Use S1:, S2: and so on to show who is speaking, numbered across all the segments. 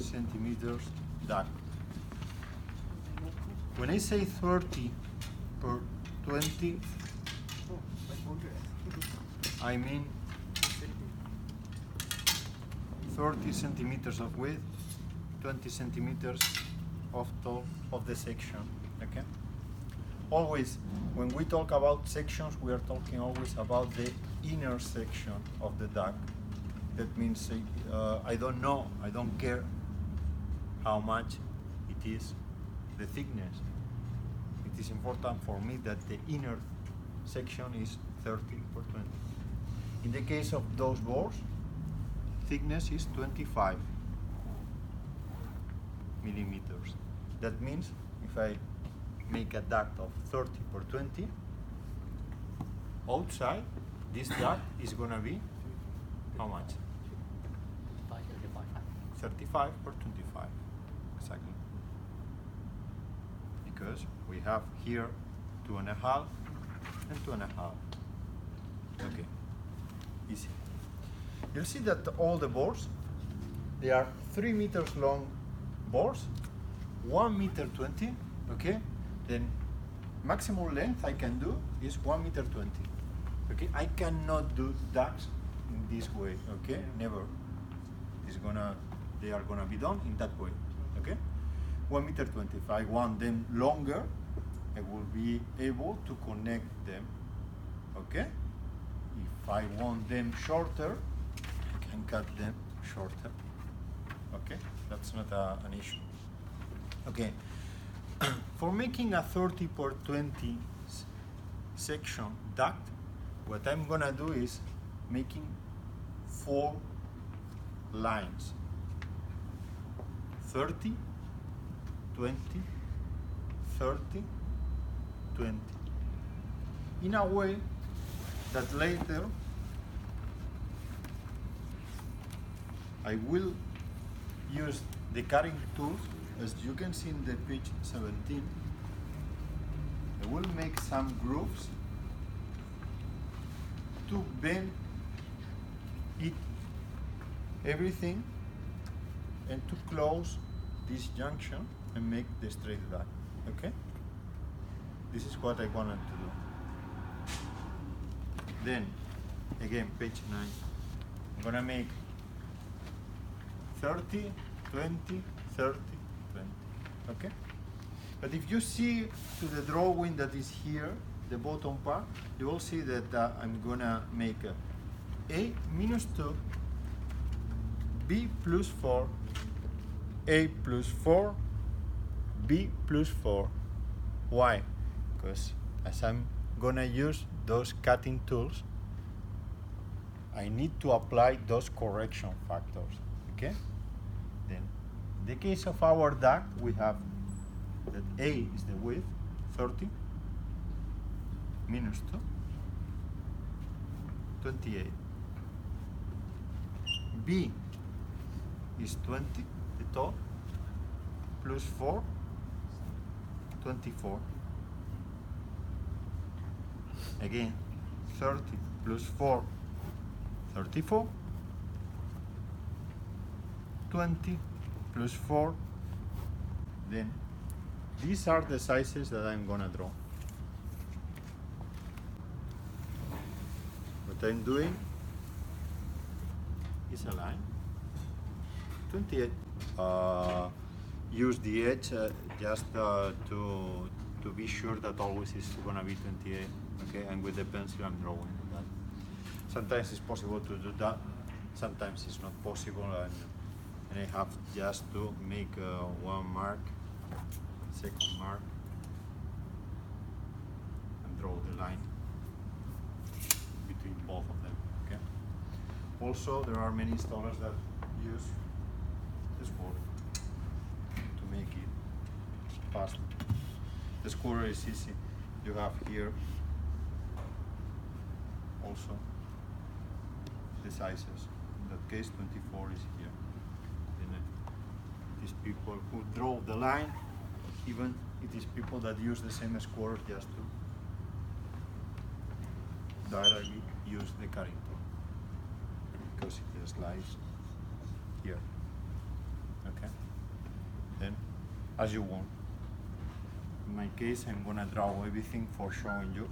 S1: centimeters duct. When I say 30 per 20, I mean 30 centimeters of width, 20 centimeters of tall of the section. Okay. Always, when we talk about sections, we are talking always about the inner section of the duct. That means I don't know, I don't care how much it is, the thickness. It is important for me that the inner section is 30 per 20. In the case of those bores, thickness is 25 millimeters. That means if I make a duct of 30 per 20, outside this duct is going to be how much? 35 per 25, exactly. Because we have here 2.5 and 2.5. Okay, easy. You'll see that all the bores, they are 3 meters long bores, 1 meter 20, okay? Then maximum length I can do is 1 meter 20. Okay, I cannot do ducts in this way, okay? Never. They are gonna be done in that way, okay? 1 meter 20. If I want them longer, I will be able to connect them, okay? If I want them shorter, I can cut them shorter, okay? That's not an issue. Okay, for making a 30 per 20 section duct, what I'm gonna do is making 4 lines. 30, 20, 30, 20. In a way that later I will use the cutting tools, as you can see in the page 17. I will make some grooves to bend it, everything, and to close this junction and make the straight line, okay? This is what I wanted to do. Then, again, page 9, I'm gonna make 30, 20, 30, 20, okay? But if you see to the drawing that is here, the bottom part, you will see that I'm gonna make A minus 2, B plus 4, A plus 4, B plus 4. Why? Because as I'm gonna use those cutting tools, I need to apply those correction factors, okay? Then, in the case of our duct, we have that A is the width, 30, minus 2, 28. B is 20, the top, plus 4, 24. Again, 30 plus 4, 34. 20 plus 4. Then, these are the sizes that I'm gonna draw. What I'm doing is a line. 28. Use the edge just to be sure that always it's gonna be 28. Okay, and with the pencil I'm drawing that. Sometimes it's possible to do that. Sometimes it's not possible, and I have just to make one mark, second mark, and draw the line between both of them. Okay. Also, there are many installers that use this board to make it fast. The square is easy. You have here also the sizes. In that case, 24 is here. Then these people who draw the line, even it is people that use the same square just to directly use the cutting tool because it slides here. Okay. as you want. In my case, I'm gonna draw everything for showing you.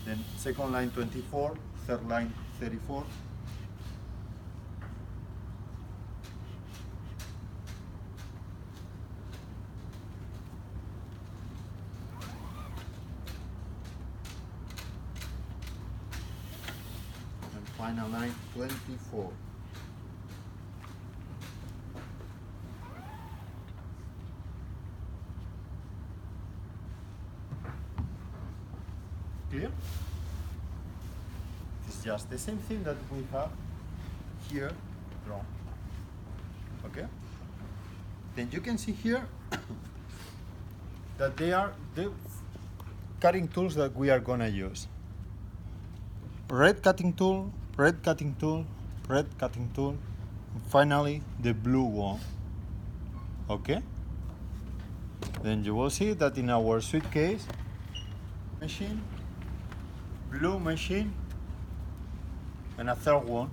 S1: Then second line 24, third line 34. And final line 24. Clear? It's just the same thing that we have here drawn. Okay? Then you can see here that they are the cutting tools that we are gonna use. Red cutting tool, red cutting tool, red cutting tool, and finally the blue one. Okay? Then you will see that in our suitcase, machine, blue machine, and a third one,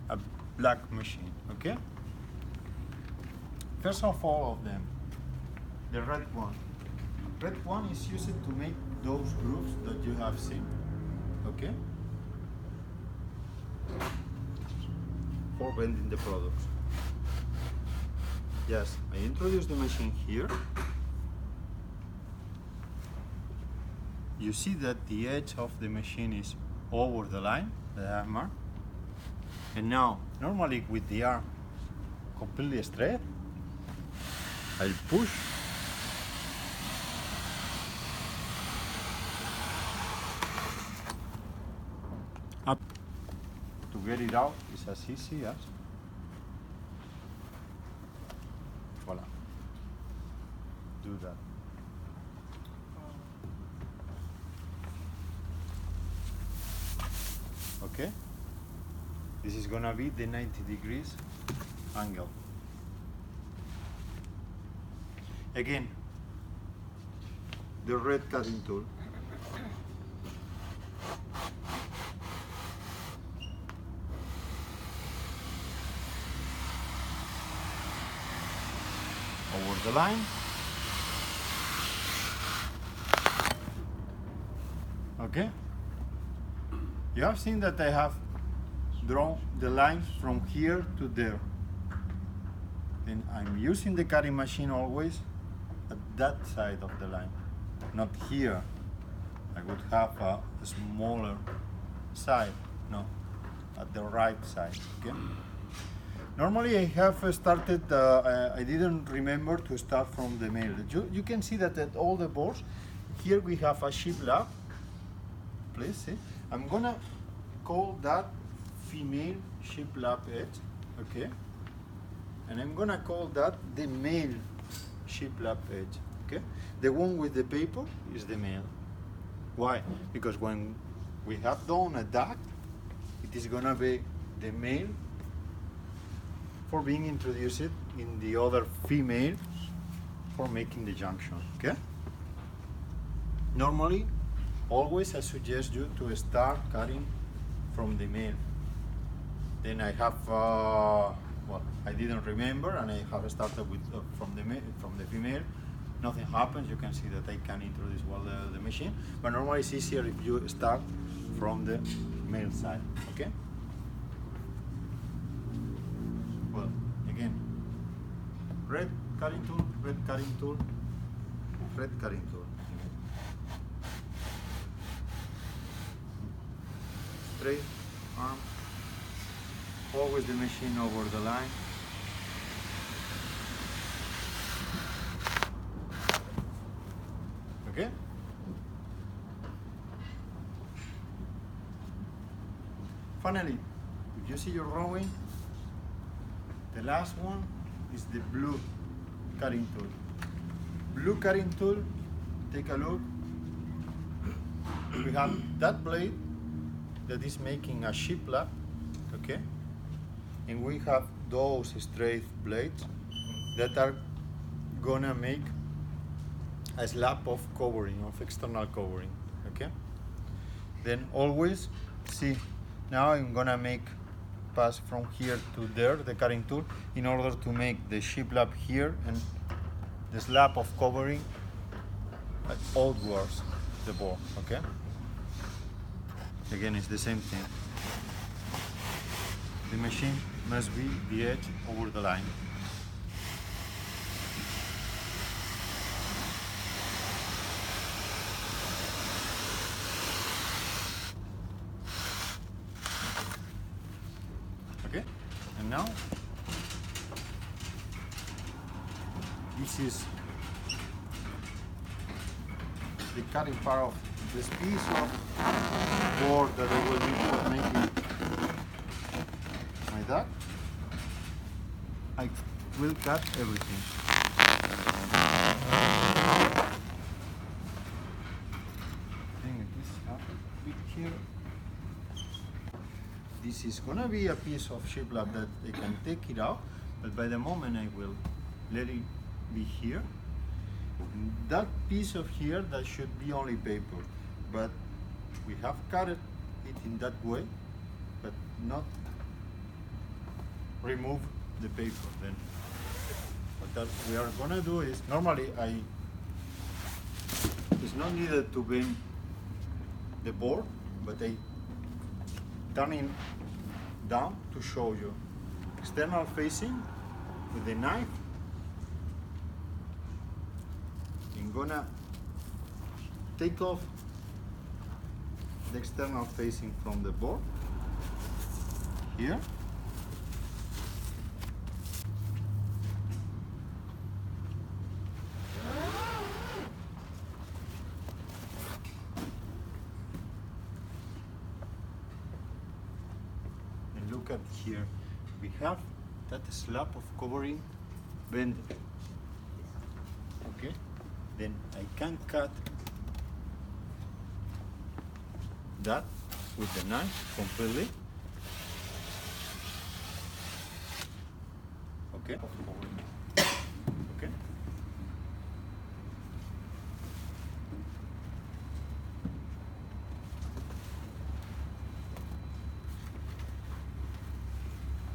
S1: a black machine, okay? First of all of them, the red one. Red one is used to make those grooves that you have seen, okay? For bending the products. Yes, I introduce the machine here. You see that the edge of the machine is over the line that I have marked. And now, normally with the arm completely straight, I'll push. Up. To get it out is as easy as, voila, do that. Okay, this is gonna be the 90 degrees angle. Again, the red cutting tool. Over the line. Okay. You have seen that I have drawn the lines from here to there. And I'm using the cutting machine always at that side of the line, not here. I would have a smaller side, no, at the right side, okay? Normally I have started, I didn't remember to start from the male. You can see that at all the boards, here we have a shiplap, please see. I'm gonna call that female shiplap edge, okay? And I'm gonna call that the male shiplap edge, okay? The one with the paper is the male. Why? Because when we have done a duct, it is gonna be the male for being introduced in the other female for making the junction, okay? Normally, always I suggest you to start cutting from the male. Then I have, well, I didn't remember and I have started with from the female. Nothing happens, you can see that I can introduce well the machine, but normally it's easier if you start from the male side, okay? Well, again, red cutting tool, red cutting tool, red cutting tool. Straight arm, always the machine over the line. Okay? Finally, if you see your drawing, the last one is the blue cutting tool. Blue cutting tool, take a look. We have that blade that is making a shiplap, okay? And we have those straight blades that are gonna make a slab of covering, of external covering, okay? Then always see, now I'm gonna make pass from here to there, the cutting tool, in order to make the shiplap here and the slab of covering outwards the board, okay? Again, it's the same thing. The machine must be the edge over the line. Okay, and now this is the cutting part of this piece of board that I will use for making my duct. I will cut everything. Bring this up a bit here. This is gonna be a piece of shiplap that I can take it out, but by the moment I will let it be here. That piece of here, that should be only paper, but we have cut it in that way, but not remove the paper then. What that we are gonna do is, normally it's not needed to bend the board, but I turn it down to show you. External facing with the knife. I'm gonna take off the external facing from the board here. And look at here, we have that slab of covering bended. Okay? Then I can cut that with the knife completely. Okay. Okay.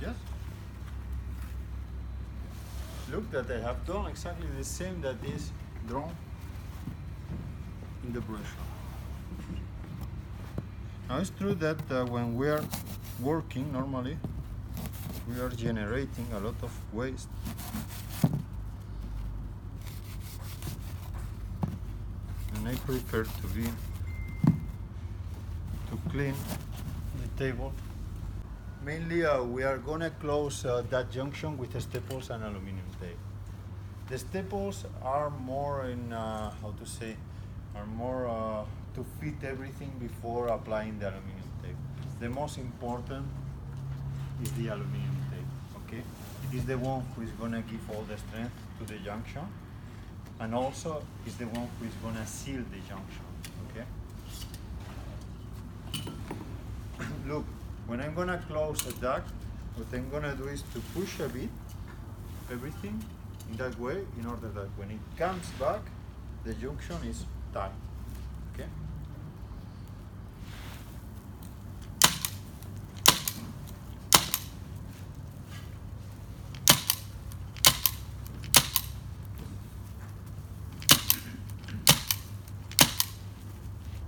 S1: Yes. Look that I have done exactly the same that is drawn in the brush. Now it's true that when we are working normally, we are generating a lot of waste. And I prefer to clean the table. Mainly we are gonna close that junction with staples and aluminum tape. The staples are more in, how to say, are more to fit everything before applying the aluminum tape. The most important is the aluminum tape, okay? It is the one who is gonna give all the strength to the junction, and also is the one who is gonna seal the junction, okay? Look, when I'm gonna close a duct, what I'm gonna do is to push a bit everything in that way, in order that when it comes back, the junction is tight. Okay?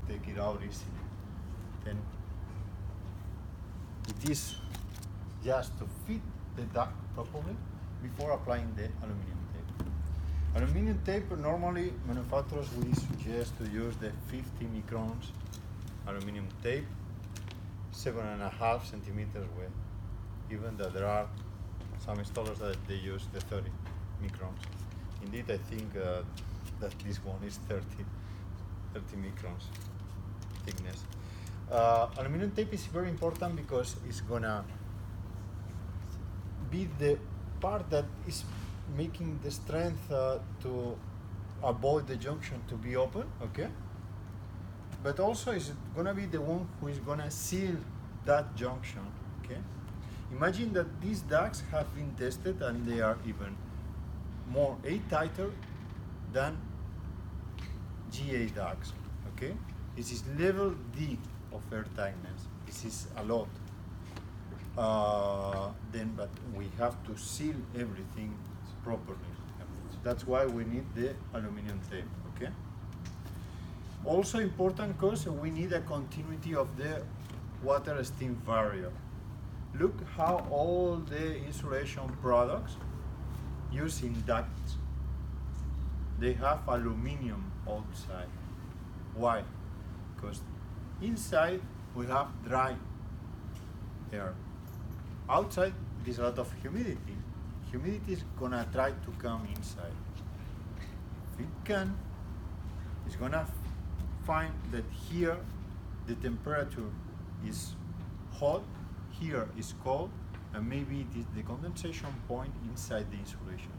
S1: Take it out easily. Then it is just to fit the duct properly before applying the aluminum tape. Aluminum tape, normally manufacturers we suggest to use the 50 microns aluminum tape, 7.5 centimeters width. Even that there are some installers that they use the 30 microns. Indeed, I think that this one is 30 microns thickness. Aluminum tape is very important because it's gonna be the part that is making the strength to avoid the junction to be open, okay? But also it's gonna be the one who is gonna seal that junction, okay? Imagine that these ducts have been tested and they are even more airtighter than GA ducts, okay? This is level D of air tightness. This is a lot. But we have to seal everything properly. That's why we need the aluminum tape, okay? Also important because we need a continuity of the water-steam barrier. Look how all the insulation products using ducts, they have aluminum outside. Why? Because inside we have dry air. Outside there's a lot of humidity. Humidity is gonna try to come inside. If it can, it's gonna find that here the temperature is hot, here is cold, and maybe it is the condensation point inside the insulation.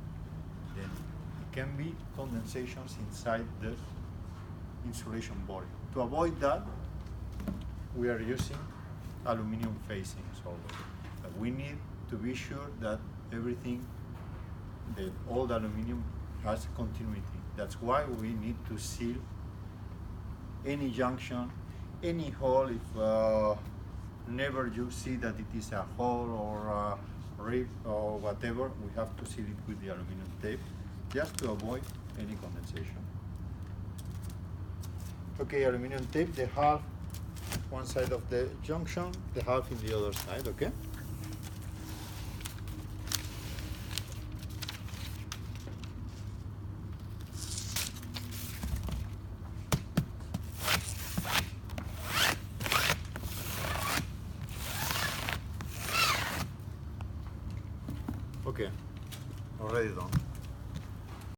S1: Then it can be condensations inside the insulation body. To avoid that, we are using aluminum facings always. But we need to be sure that everything, that all the aluminum has continuity. That's why we need to seal any junction, any hole. If never you see that it is a hole or a rip or whatever, we have to seal it with the aluminum tape just to avoid any condensation. Okay, aluminum tape, the half one side of the junction, the half in the other side, okay? Okay, already done.